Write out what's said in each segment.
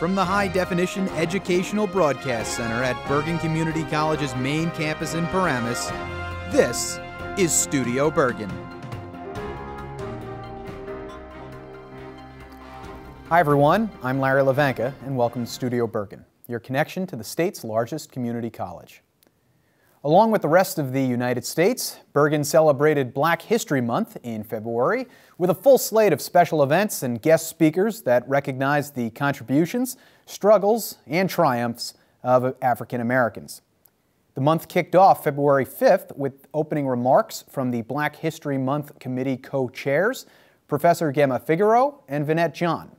From the high-definition educational broadcast center at Bergen Community College's main campus in Paramus, this is Studio Bergen. Hi everyone, I'm Larry Levanka and welcome to Studio Bergen, your connection to the state's largest community college. Along with the rest of the United States, Bergen celebrated Black History Month in February with a full slate of special events and guest speakers that recognize the contributions, struggles, and triumphs of African Americans. The month kicked off February 5th with opening remarks from the Black History Month Committee co-chairs, Professor Gemma Figueroa and Vinette John,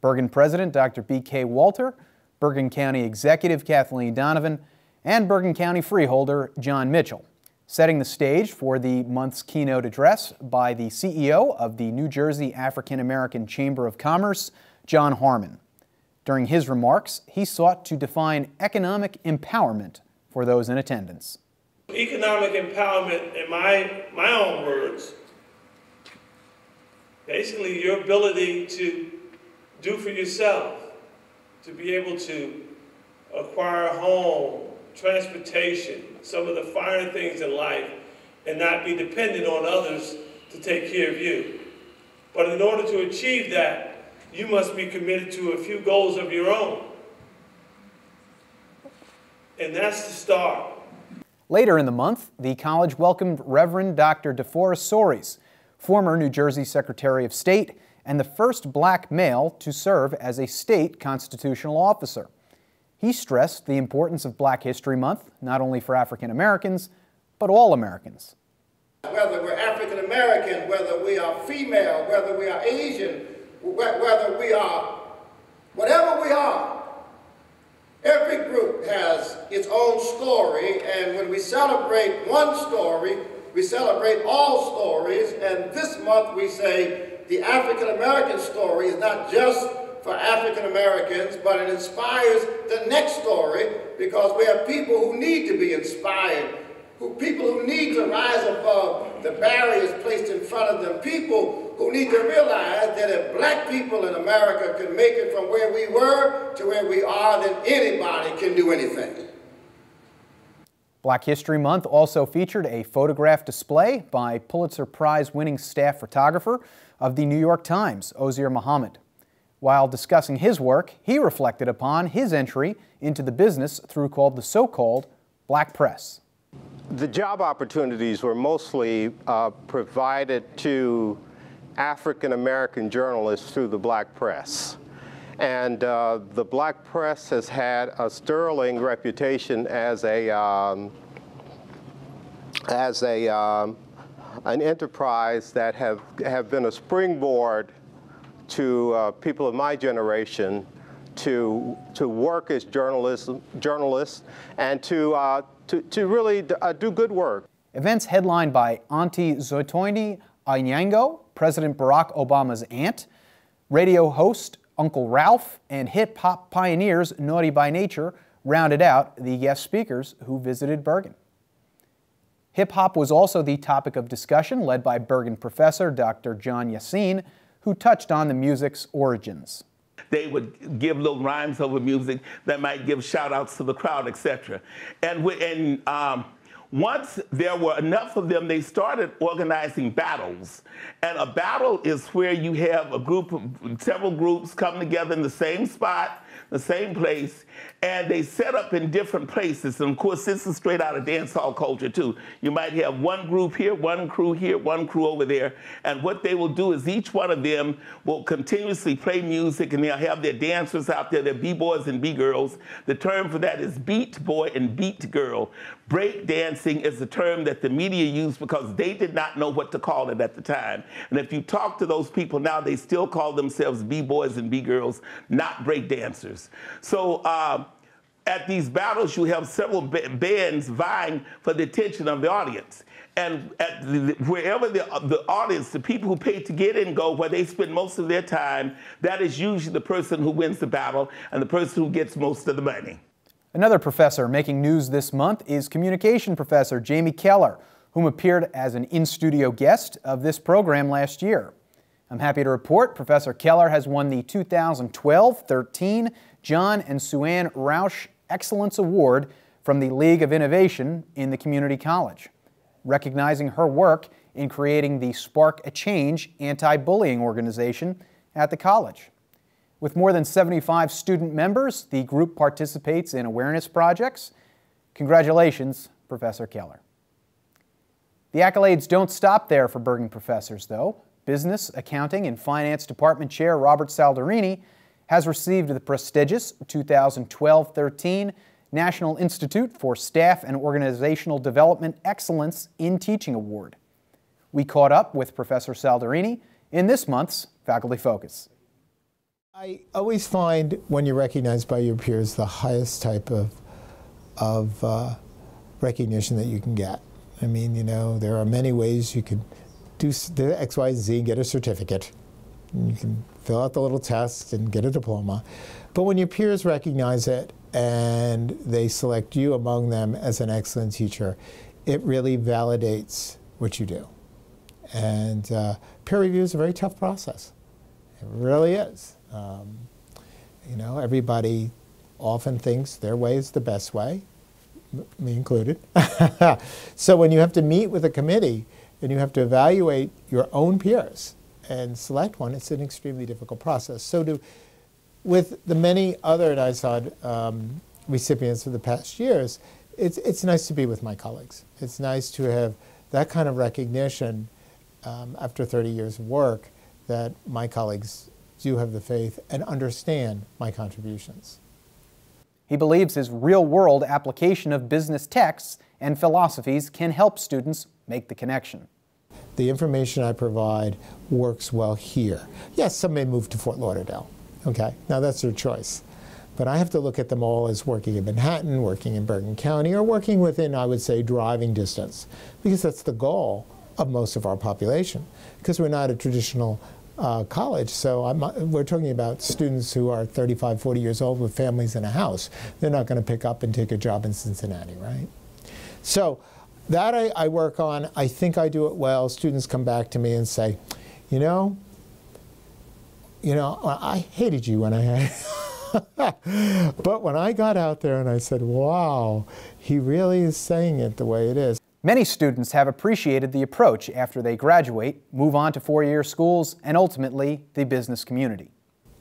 Bergen President Dr. B.K. Walter, Bergen County Executive Kathleen Donovan, and Bergen County Freeholder John Mitchell, setting the stage for the month's keynote address by the CEO of the New Jersey African American Chamber of Commerce, John Harmon. During his remarks, he sought to define economic empowerment for those in attendance. Economic empowerment, in my own words, basically your ability to do for yourself, to be able to acquire a home, transportation, some of the finer things in life, and not be dependent on others to take care of you. But in order to achieve that, you must be committed to a few goals of your own. And that's the start. Later in the month, the college welcomed Reverend Dr. DeForest Sori, former New Jersey Secretary of State and the first black male to serve as a state constitutional officer. He stressed the importance of Black History Month, not only for African Americans, but all Americans. Whether we're African American, whether we are female, whether we are Asian, whether we are, whatever we are, every group has its own story, and when we celebrate one story, we celebrate all stories, and this month we say the African American story is not just for African Americans, but it inspires the next story, because we have people who need to be inspired, people who need to rise above the barriers placed in front of them, people who need to realize that if black people in America can make it from where we were to where we are, then anybody can do anything. Black History Month also featured a photograph display by Pulitzer Prize-winning staff photographer of the New York Times, Ozera Mohammed. While discussing his work, he reflected upon his entry into the business through the so-called black press. The job opportunities were mostly provided to African American journalists through the black press. And the black press has had a sterling reputation as an enterprise that have been a springboard to people of my generation to work as journalists and to really do good work. Events headlined by Auntie Zoitoini Anyango, President Barack Obama's aunt, radio host Uncle Ralph, and hip-hop pioneers Naughty by Nature rounded out the guest speakers who visited Bergen. Hip-hop was also the topic of discussion, led by Bergen professor Dr. John Yaseen, who touched on the music's origins. They would give little rhymes over music that might give shout-outs to the crowd, etc. And once there were enough of them, they started organizing battles. And a battle is where you have a group of several groups come together in the same spot, the same place, and they set up in different places. And of course, this is straight out of dance hall culture too. You might have one group here, one crew over there. And what they will do is each one of them will continuously play music, and they'll have their dancers out there, their B-boys and B-girls. The term for that is beat boy and beat girl. Break dancing is a term that the media used because they did not know what to call it at the time. And if you talk to those people now, they still call themselves B-boys and B-girls, not break dancers. So at these battles, you have several bands vying for the attention of the audience. And wherever the audience, the people who pay to get in go, where they spend most of their time, that is usually the person who wins the battle and the person who gets most of the money. Another professor making news this month is communication professor Jamie Keller, whom appeared as an in-studio guest of this program last year. I'm happy to report Professor Keller has won the 2012-13 John and Suanne Rausch Excellence Award from the League of Innovation in the Community College, recognizing her work in creating the Spark a Change anti-bullying organization at the college. With more than 75 student members, the group participates in awareness projects. Congratulations, Professor Keller. The accolades don't stop there for Bergen professors, though. Business, Accounting, and Finance Department Chair Robert Saldarini has received the prestigious 2012-13 National Institute for Staff and Organizational Development Excellence in Teaching Award. We caught up with Professor Saldarini in this month's Faculty Focus. I always find when you're recognized by your peers the highest type of recognition that you can get. I mean, you know, there are many ways you could do the X, Y, Z and get a certificate. And you can fill out the little test and get a diploma. But when your peers recognize it and they select you among them as an excellent teacher, it really validates what you do. And peer review is a very tough process. It really is. You know, everybody often thinks their way is the best way, me included. So when you have to meet with a committee and you have to evaluate your own peers and select one, it's an extremely difficult process. So with the many other NISOD recipients of the past years, it's nice to be with my colleagues. It's nice to have that kind of recognition after 30 years of work, that my colleagues do have the faith and understand my contributions. He believes his real-world application of business texts and philosophies can help students make the connection. The information I provide works well here. Yes, some may move to Fort Lauderdale. Okay, now that's their choice. But I have to look at them all as working in Manhattan, working in Bergen County, or working within, I would say, driving distance, because that's the goal of most of our population, because we're not a traditional college. So we're talking about students who are 35, 40 years old with families in a house. They're not going to pick up and take a job in Cincinnati, right? So that I work on. I think I do it well. Students come back to me and say, you know, I hated you when I had but when I got out there and I said, wow, he really is saying it the way it is. Many students have appreciated the approach after they graduate, move on to four-year schools, and ultimately the business community.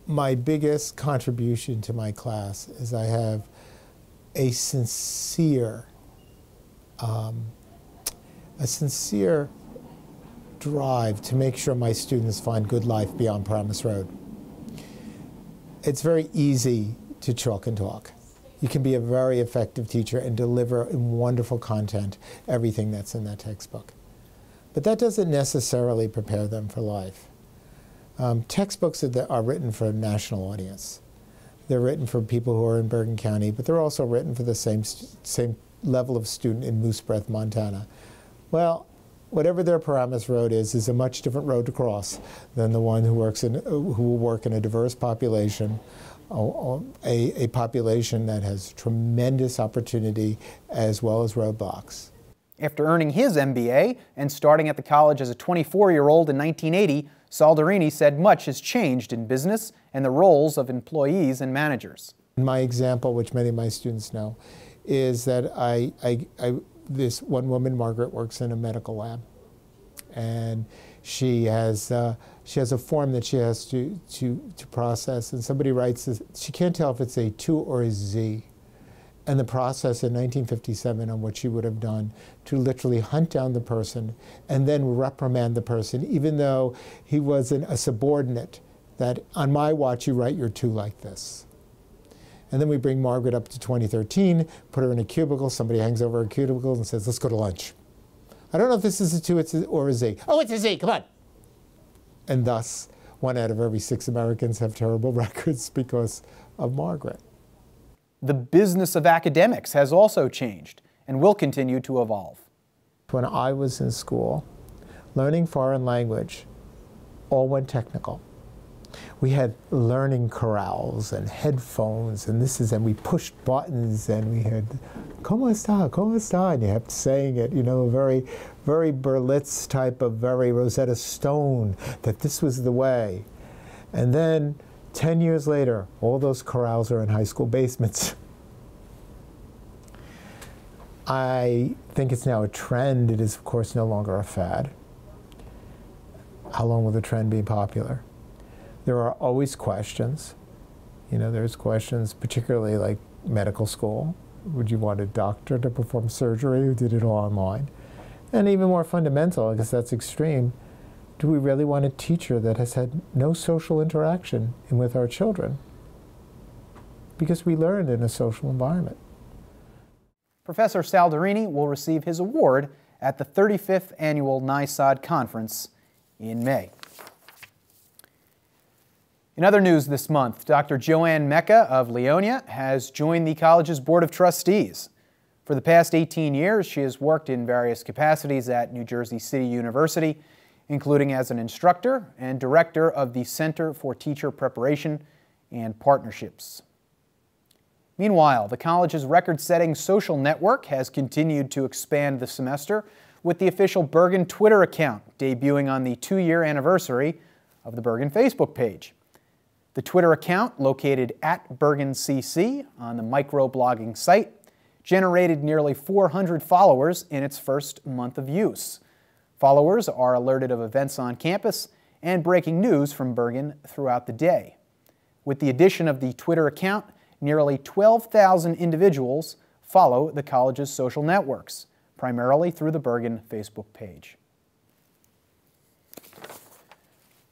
My biggest contribution to my class is I have a sincere drive to make sure my students find good life beyond Promise Road. It's very easy to chalk and talk. You can be a very effective teacher and deliver in wonderful content everything that's in that textbook. But that doesn't necessarily prepare them for life. Textbooks are written for a national audience. They're written for people who are in Bergen County, but they're also written for the same level of student in Moose Breath, Montana. Well, whatever their Paramus road is a much different road to cross than the one who will work in a diverse population, a population that has tremendous opportunity as well as roadblocks. After earning his MBA and starting at the college as a 24-year-old in 1980, Saldarini said much has changed in business and the roles of employees and managers. My example, which many of my students know, is that this one woman, Margaret, works in a medical lab, and she has a form that she has to process, and somebody writes this. She can't tell if it's a to or a z. And the process in 1957 on what she would have done to literally hunt down the person and then reprimand the person, even though he wasn't a subordinate, that on my watch you write your to like this. And then we bring Margaret up to 2013, put her in a cubicle, somebody hangs over a cubicle and says, let's go to lunch. I don't know if this is a to or a z. Oh, it's a z, come on. And thus, 1 out of every 6 Americans have terrible records because of Margaret. The business of academics has also changed and will continue to evolve. When I was in school, learning foreign language all went technical. We had learning corrals and headphones and and we pushed buttons and we had, "Cómo está, cómo está," and you kept saying it, you know, very, very Berlitz type of very Rosetta Stone, that this was the way. And then 10 years later, all those corrals are in high school basements. I think it's now a trend. It is, of course, no longer a fad. How long will the trend be popular? There are always questions. You know, there's questions, particularly like medical school. Would you want a doctor to perform surgery who did it all online? And even more fundamental, I guess that's extreme, do we really want a teacher that has had no social interaction with our children? Because we learned in a social environment. Professor Saldarini will receive his award at the 35th Annual NISOD Conference in May. In other news this month, Dr. Joanne Mecca of Leonia has joined the college's Board of Trustees. For the past 18 years, she has worked in various capacities at New Jersey City University, including as an instructor and director of the Center for Teacher Preparation and Partnerships. Meanwhile, the college's record-setting social network has continued to expand this semester with the official Bergen Twitter account debuting on the 2-year anniversary of the Bergen Facebook page. The Twitter account, located at BergenCC on the microblogging site, generated nearly 400 followers in its first month of use. Followers are alerted of events on campus and breaking news from Bergen throughout the day. With the addition of the Twitter account, nearly 12,000 individuals follow the college's social networks, primarily through the Bergen Facebook page.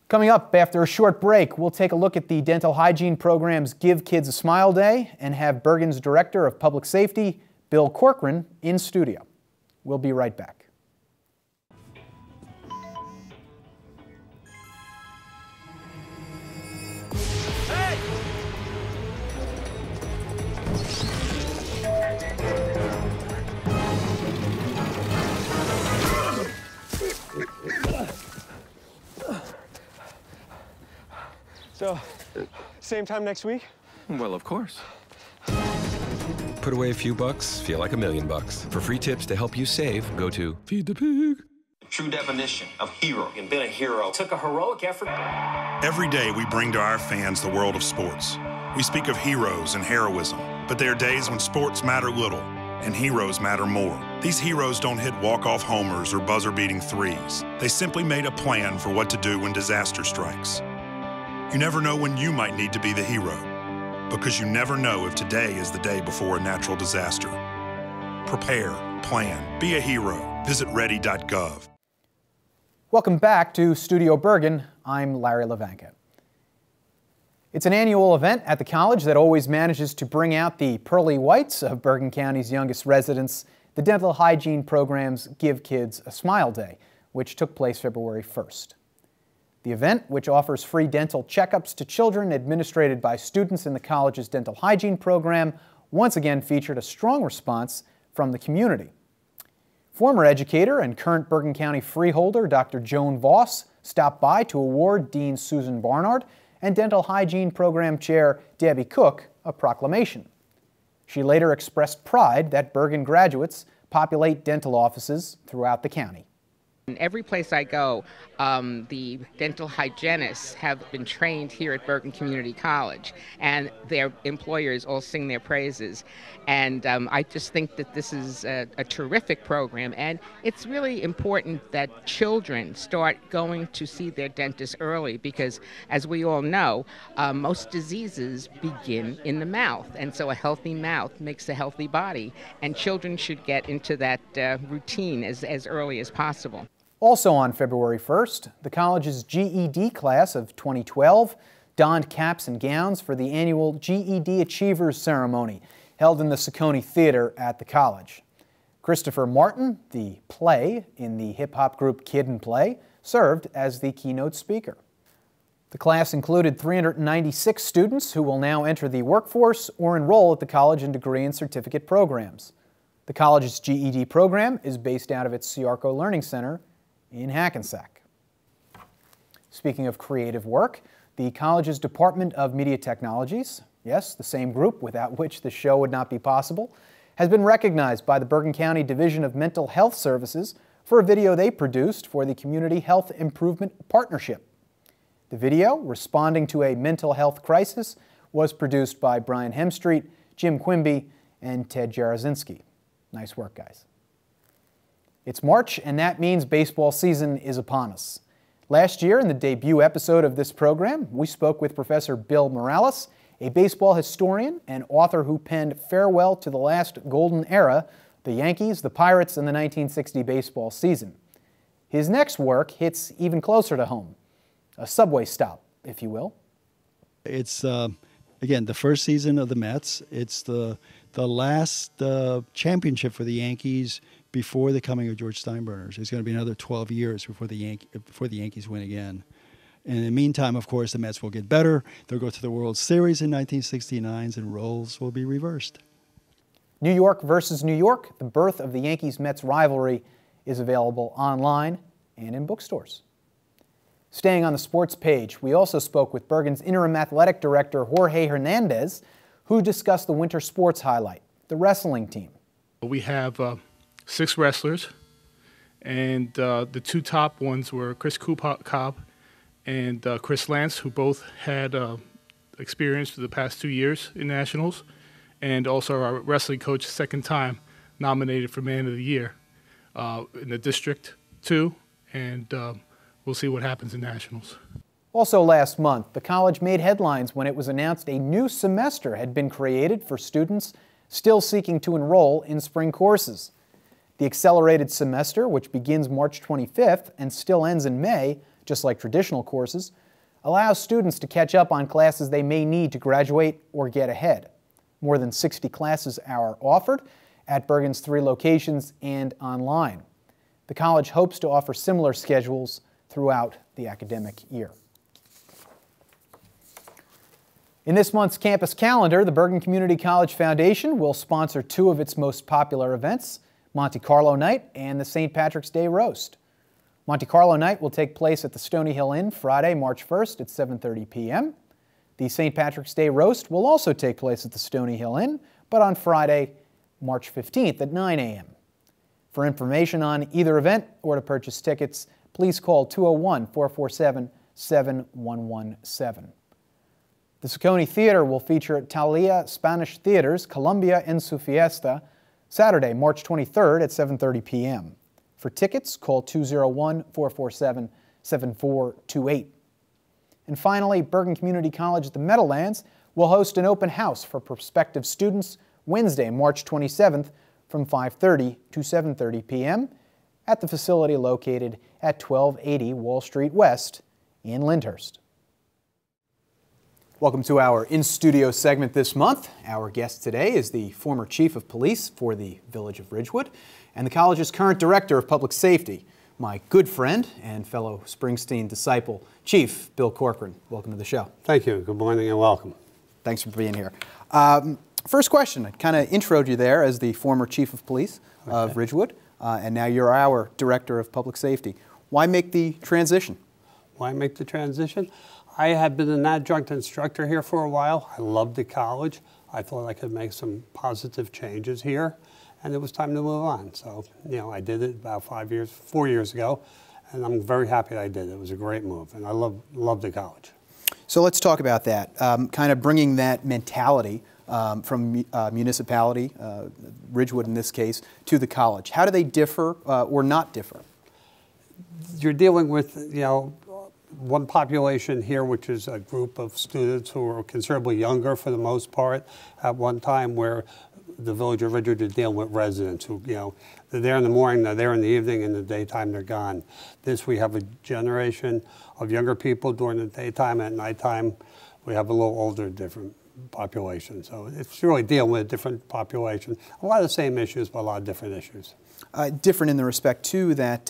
Coming up after a short break, we'll take a look at the dental hygiene program's Give Kids a Smile Day and have Bergen's Director of Public Safety, Bill Corcoran, in studio. We'll be right back. So, same time next week? Well, of course. Put away a few bucks, feel like $1 million. For free tips to help you save, go to Feed the Pig. True definition of hero. And being a hero took a heroic effort. Every day we bring to our fans the world of sports. We speak of heroes and heroism, but there are days when sports matter little and heroes matter more. These heroes don't hit walk-off homers or buzzer-beating threes. They simply made a plan for what to do when disaster strikes. You never know when you might need to be the hero, because you never know if today is the day before a natural disaster. Prepare, plan, be a hero. Visit ready.gov. Welcome back to Studio Bergen. I'm Larry Levanka. It's an annual event at the college that always manages to bring out the pearly whites of Bergen County's youngest residents, the dental hygiene program's Give Kids a Smile Day, which took place February 1st. The event, which offers free dental checkups to children administered by students in the college's dental hygiene program, once again featured a strong response from the community. Former educator and current Bergen County freeholder Dr. Joan Voss stopped by to award Dean Susan Barnard and dental hygiene program chair Debbie Cook a proclamation. She later expressed pride that Bergen graduates populate dental offices throughout the county. Every place I go, the dental hygienists have been trained here at Bergen Community College, and their employers all sing their praises. And I just think that this is a terrific program, and it's really important that children start going to see their dentist early because, as we all know, most diseases begin in the mouth, and so a healthy mouth makes a healthy body, and children should get into that routine as early as possible. Also on February 1st, the college's GED class of 2012 donned caps and gowns for the annual GED Achievers ceremony held in the Saccone Theater at the college. Christopher Martin, the play in the hip-hop group Kid and Play, served as the keynote speaker. The class included 396 students who will now enter the workforce or enroll at the college in degree and certificate programs. The college's GED program is based out of its Ciarco Learning Center in Hackensack. Speaking of creative work, the college's Department of Media Technologies, yes, the same group without which the show would not be possible, has been recognized by the Bergen County Division of Mental Health Services for a video they produced for the Community Health Improvement Partnership. The video, responding to a mental health crisis, was produced by Brian Hemstreet, Jim Quimby, and Ted Jarozinski. Nice work, guys. It's March, and that means baseball season is upon us. Last year, in the debut episode of this program, we spoke with Professor Bill Morales, a baseball historian and author who penned Farewell to the Last Golden Era, the Yankees, the Pirates, and the 1960 baseball season. His next work hits even closer to home, a subway stop, if you will. It's, again, the first season of the Mets. It's the last championship for the Yankees before the coming of George Steinbrenner. It's going to be another 12 years before the Yankees win again. And in the meantime, of course, the Mets will get better. They'll go to the World Series in 1969, and roles will be reversed. New York versus New York, the birth of the Yankees-Mets rivalry, is available online and in bookstores. Staying on the sports page, we also spoke with Bergen's interim athletic director, Jorge Hernandez, who discussed the winter sports highlight, the wrestling team. We have 6 wrestlers, and the 2 top ones were Chris Cobb and Chris Lance, who both had experience for the past 2 years in nationals, and also our wrestling coach, second time nominated for Man of the Year in the District 2, and we'll see what happens in nationals. Also last month, the college made headlines when it was announced a new semester had been created for students still seeking to enroll in spring courses. The accelerated semester, which begins March 25th and still ends in May, just like traditional courses, allows students to catch up on classes they may need to graduate or get ahead. More than 60 classes are offered at Bergen's 3 locations and online. The college hopes to offer similar schedules throughout the academic year. In this month's campus calendar, the Bergen Community College Foundation will sponsor 2 of its most popular events, Monte Carlo Night and the St. Patrick's Day Roast. Monte Carlo Night will take place at the Stony Hill Inn Friday, March 1st at 7:30 p.m. The St. Patrick's Day Roast will also take place at the Stony Hill Inn, but on Friday, March 15th at 9 a.m. For information on either event or to purchase tickets, please call 201-447-7117. The Saccone Theater will feature Thalia Spanish Theater's Colombia en su Fiesta, Saturday, March 23rd at 7:30 p.m. For tickets, call 201-447-7428. And finally, Bergen Community College at the Meadowlands will host an open house for prospective students Wednesday, March 27th from 5:30 to 7:30 p.m. at the facility located at 1280 Wall Street West in Lyndhurst. Welcome to our in-studio segment this month. Our guest today is the former Chief of Police for the Village of Ridgewood and the college's current Director of Public Safety, my good friend and fellow Springsteen disciple, Chief Bill Corcoran. Welcome to the show. Thank you. Good morning and welcome. Thanks for being here. First question, I kind of introed you there as the former Chief of Police of Ridgewood, and now you're our Director of Public Safety. Why make the transition? Why make the transition? I had been an adjunct instructor here for a while. I loved the college. I thought I could make some positive changes here, and it was time to move on. So, you know, I did it about 4 years ago, and I'm very happy that I did it. It was a great move, and I love the college. So let's talk about that, kind of bringing that mentality from municipality, Ridgewood in this case, to the college. How do they differ or not differ? You're dealing with, you know, one population here, which is a group of students who are considerably younger for the most part, at one time where the Village of Ridgewood is dealing with residents who, you know, they're there in the morning, they're there in the evening, in the daytime they're gone. We have a generation of younger people during the daytime. At nighttime, we have a little older, different population. So it's really dealing with a different population. A lot of the same issues, but a lot of different issues. Different in the respect, too, that,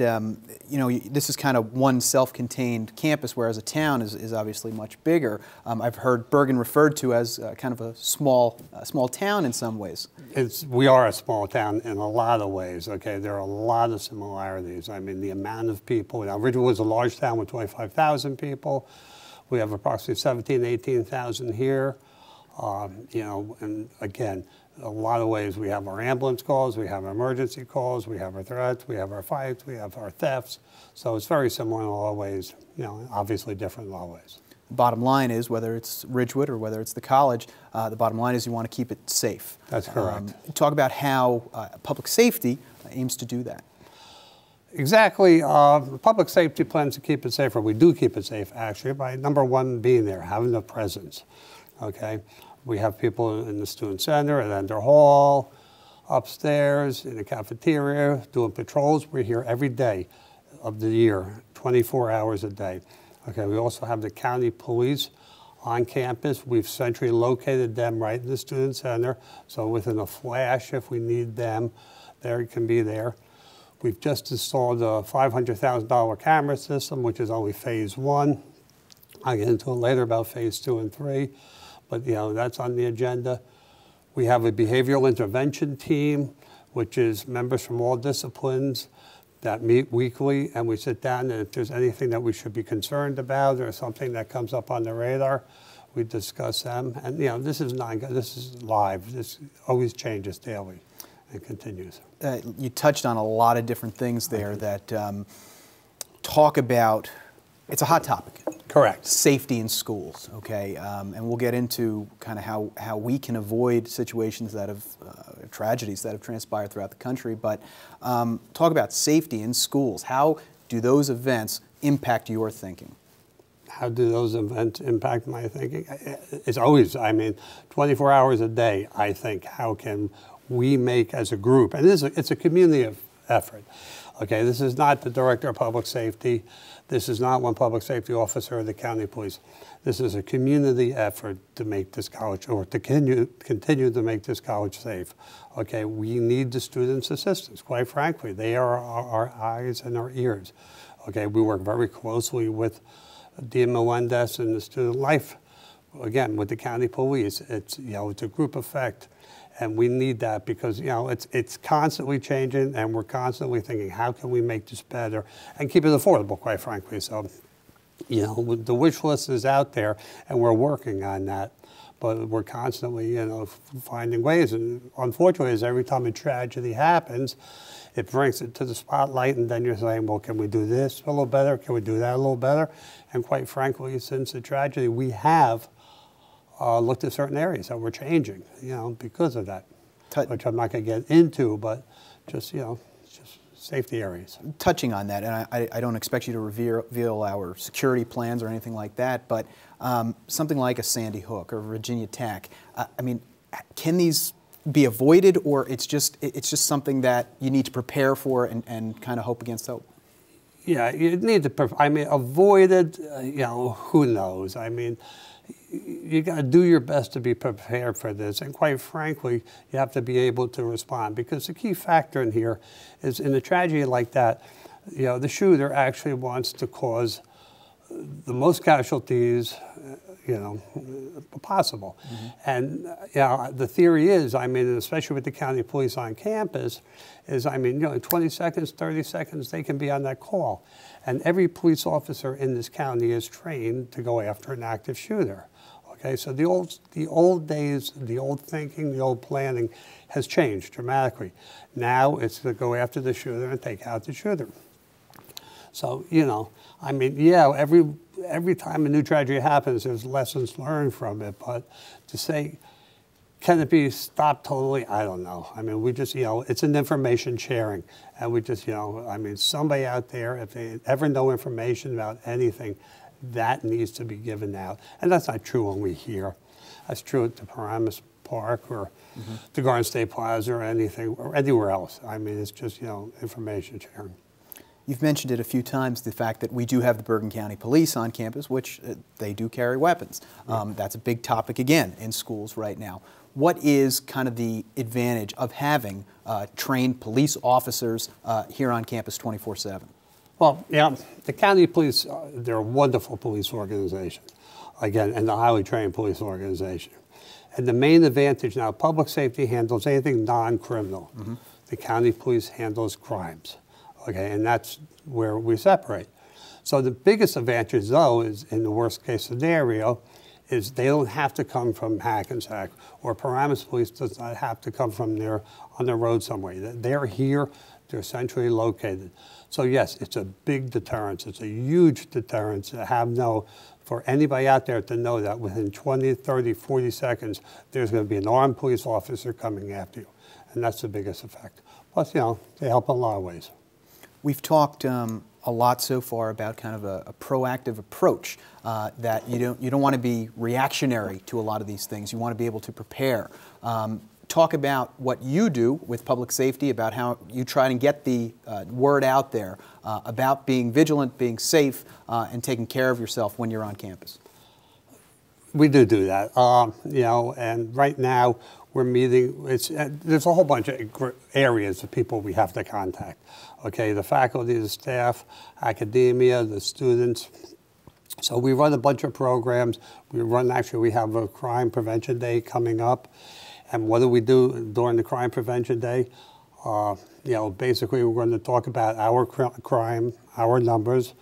you know, this is kind of one self-contained campus, whereas a town is obviously much bigger. I've heard Bergen referred to as kind of a small town in some ways. We are a small town in a lot of ways, okay? There are a lot of similarities. I mean, the amount of people. Now, Ridgewood was a large town with 25,000 people. We have approximately 17,000 to 18,000 here. You know, and again, a lot of ways. We have our ambulance calls, we have our emergency calls, we have our threats, we have our fights, we have our thefts. So it's very similar in a lot of ways, you know, obviously different in a lot of ways. Bottom line is, whether it's Ridgewood or whether it's the college, the bottom line is you want to keep it safe. That's correct. Talk about how public safety aims to do that. Exactly. Public safety plans to keep it safer. We do keep it safe, actually, by number one, being there, having the presence. Okay? We have people in the student center, at Ender Hall, upstairs, in the cafeteria, doing patrols. We're here every day of the year, 24 hours a day. Okay, we also have the county police on campus. We've centrally located them right in the student center, so within a flash, if we need them, they can be there. We've just installed a $500,000 camera system, which is only phase one. I'll get into it later about phase 2 and 3, but you know, that's on the agenda. We have a behavioral intervention team, which is members from all disciplines that meet weekly, and we sit down, and if there's anything that we should be concerned about or something that comes up on the radar, we discuss them. And you know, this is live. This always changes daily and continues. You touched on a lot of different things there that talk about, it's a hot topic. Correct. Safety in schools, okay? And we'll get into kind of how we can avoid situations that have, tragedies that have transpired throughout the country, but talk about safety in schools. How do those events impact your thinking? How do those events impact my thinking? It's always, I mean, 24 hours a day, I think, how can we make as a group, and it's a community effort. Okay, this is not the director of public safety. This is not one public safety officer or the county police. This is a community effort to make this college, or to continue to make this college safe. Okay, we need the students' assistance, quite frankly. They are our eyes and our ears. Okay, we work very closely with Dean Melendez and the student life, again, with the county police. It's, you know, it's a group effect. And we need that because, you know, it's constantly changing, and we're constantly thinking, how can we make this better and keep it affordable, quite frankly. So, you know, the wish list is out there, and we're working on that. But we're constantly, you know, finding ways. And unfortunately, as every time a tragedy happens, it brings it to the spotlight, and then you're saying, well, can we do this a little better? Can we do that a little better? And quite frankly, since the tragedy, we have looked at certain areas that we're changing, you know, because of that, which I'm not going to get into, but just, you know, just safety areas. Touching on that, and I don't expect you to reveal our security plans or anything like that, but something like a Sandy Hook or Virginia Tech, I mean, can these be avoided, or it's just something that you need to prepare for and kind of hope against hope? Yeah, you need to, I mean, avoid it, you know, who knows? I mean, you got to do your best to be prepared for this, and quite frankly, you have to be able to respond, because the key factor in here is, in a tragedy like that, you know, the shooter actually wants to cause the most casualties, you know, possible. Mm-hmm. And you know, the theory is, I mean, especially with the county police on campus, is, I mean, you know, in 20 seconds, 30 seconds, they can be on that call. And every police officer in this county is trained to go after an active shooter. Okay, so the old days, the old thinking, the old planning has changed dramatically. Now it's to go after the shooter and take out the shooter. So, you know, I mean, yeah, every time a new tragedy happens, there's lessons learned from it. But to say, can it be stopped totally? I don't know. I mean, we just, you know, it's an information sharing. And we just, you know, I mean, somebody out there, if they ever know information about anything, that needs to be given out. And that's not true only here. That's true at the Paramus Park or the Garden State Plaza or anything, or anywhere else. I mean, it's just, you know, information sharing. You've mentioned it a few times, the fact that we do have the Bergen County Police on campus, which they do carry weapons. That's a big topic, again, in schools right now. What is kind of the advantage of having trained police officers here on campus 24/7? Well, yeah, the county police, they're a wonderful police organization, again, and a highly trained police organization. And the main advantage now, public safety handles anything non-criminal. Mm-hmm. The county police handles crimes, okay, and that's where we separate. So the biggest advantage, though, is in the worst case scenario, is they don't have to come from Hackensack, or Paramus Police does not have to come from there on the road somewhere. They're here, they're centrally located. So yes, it's a big deterrence. It's a huge deterrence to have for anybody out there to know that within 20, 30, 40 seconds, there's going to be an armed police officer coming after you. And that's the biggest effect. Plus, you know, they help in a lot of ways. We've talked a lot so far about kind of a proactive approach, that you don't want to be reactionary to a lot of these things. You want to be able to prepare. Talk about what you do with public safety, about how you try and get the word out there about being vigilant, being safe, and taking care of yourself when you're on campus. We do that, you know, and right now we're meeting, there's a whole bunch of areas of people we have to contact. Okay, the faculty, the staff, academia, the students. So we run a bunch of programs. We have a crime prevention day coming up. And what do we do during the crime prevention day? You know, basically we're going to talk about our crime, our numbers.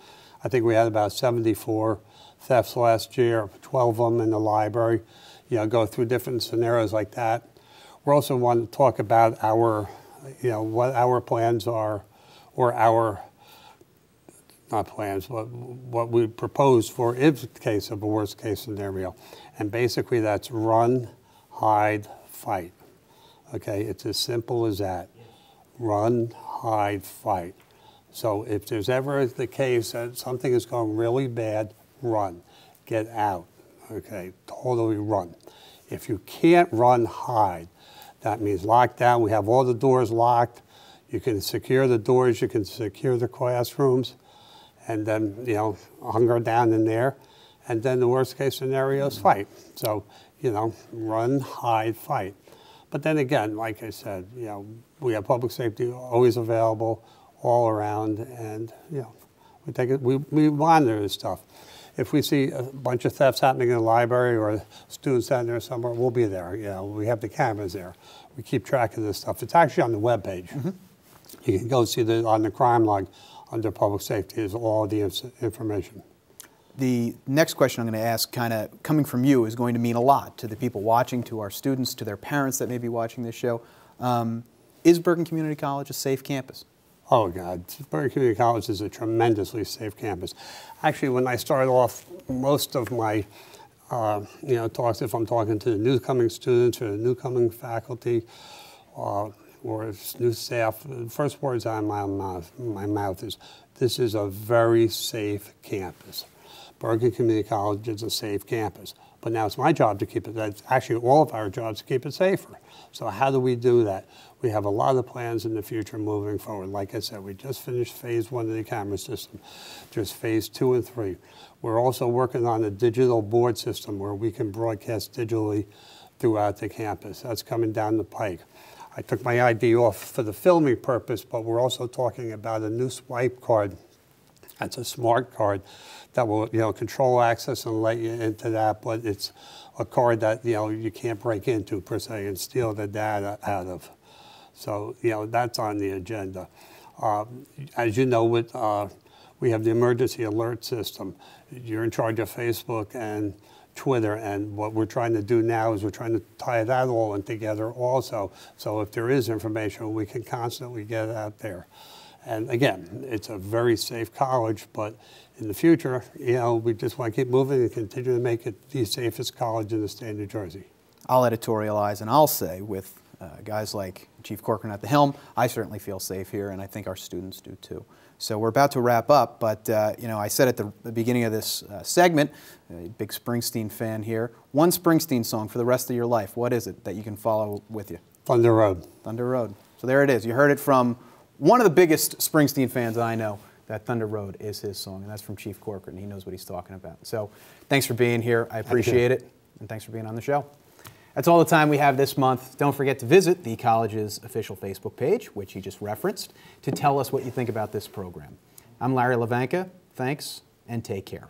I think we had about 74 thefts last year, 12 of them in the library. You know, go through different scenarios like that. We also want to talk about our, you know, what our plans are, or our, not plans, but what we propose for if the case of a worst case scenario. And basically that's run, hide, fight. Okay, it's as simple as that. Run, hide, fight. So if there's ever the case that something is going really bad, run, get out. Okay, totally run. If you can't run, hide. That means lockdown. We have all the doors locked. You can secure the doors, you can secure the classrooms, and then, you know, hunker down in there. And then the worst case scenario is fight. So, you know, run, hide, fight. But then again, like I said, you know, we have public safety always available all around, and, you know, we monitor this stuff. If we see a bunch of thefts happening in the library or students out there somewhere, we'll be there. You know, we have the cameras there. We keep track of this stuff. It's actually on the webpage. Mm-hmm. You can go see on the crime log under public safety is all the information. The next question I'm going to ask, kind of coming from you, is going to mean a lot to the people watching, to our students, to their parents that may be watching this show. Is Bergen Community College a safe campus? Oh, God. Bergen Community College is a tremendously safe campus. Actually, when I started off, most of my you know, talks, if I'm talking to the newcoming students or the newcoming faculty or new staff, the first words out of my mouth is, this is a very safe campus. Bergen Community College is a safe campus. But now it's my job to keep it, that's actually all of our jobs to keep it safer. So how do we do that? We have a lot of plans in the future moving forward. Like I said, we just finished phase 1 of the camera system. There's phase 2 and 3. We're also working on a digital board system where we can broadcast digitally throughout the campus. That's coming down the pike. I took my ID off for the filming purpose, but we're also talking about a new swipe card. That's a smart card that will, you know, control access and let you into that, but it's a card that, you know, you can't break into per se and steal the data out of. So, you know, that's on the agenda. As you know, we have the emergency alert system. You're in charge of Facebook and Twitter, and what we're trying to do now is we're trying to tie that all in together also. So if there is information, we can constantly get it out there. And again, it's a very safe college, but in the future, you know, we just want to keep moving and continue to make it the safest college in the state of New Jersey. I'll editorialize and I'll say, with guys like Chief Corcoran at the helm, I certainly feel safe here, and I think our students do too. So we're about to wrap up, but you know, I said at the beginning of this segment, a big Springsteen fan here, one Springsteen song for the rest of your life. What is it that you can follow with you? Thunder Road. Thunder Road. So there it is. You heard it from one of the biggest Springsteen fans I know. That Thunder Road is his song, and that's from Chief Corcoran. He knows what he's talking about. So thanks for being here. I appreciate it, and thanks for being on the show. That's all the time we have this month. Don't forget to visit the college's official Facebook page, which he just referenced, to tell us what you think about this program. I'm Larry Levanka. Thanks, and take care.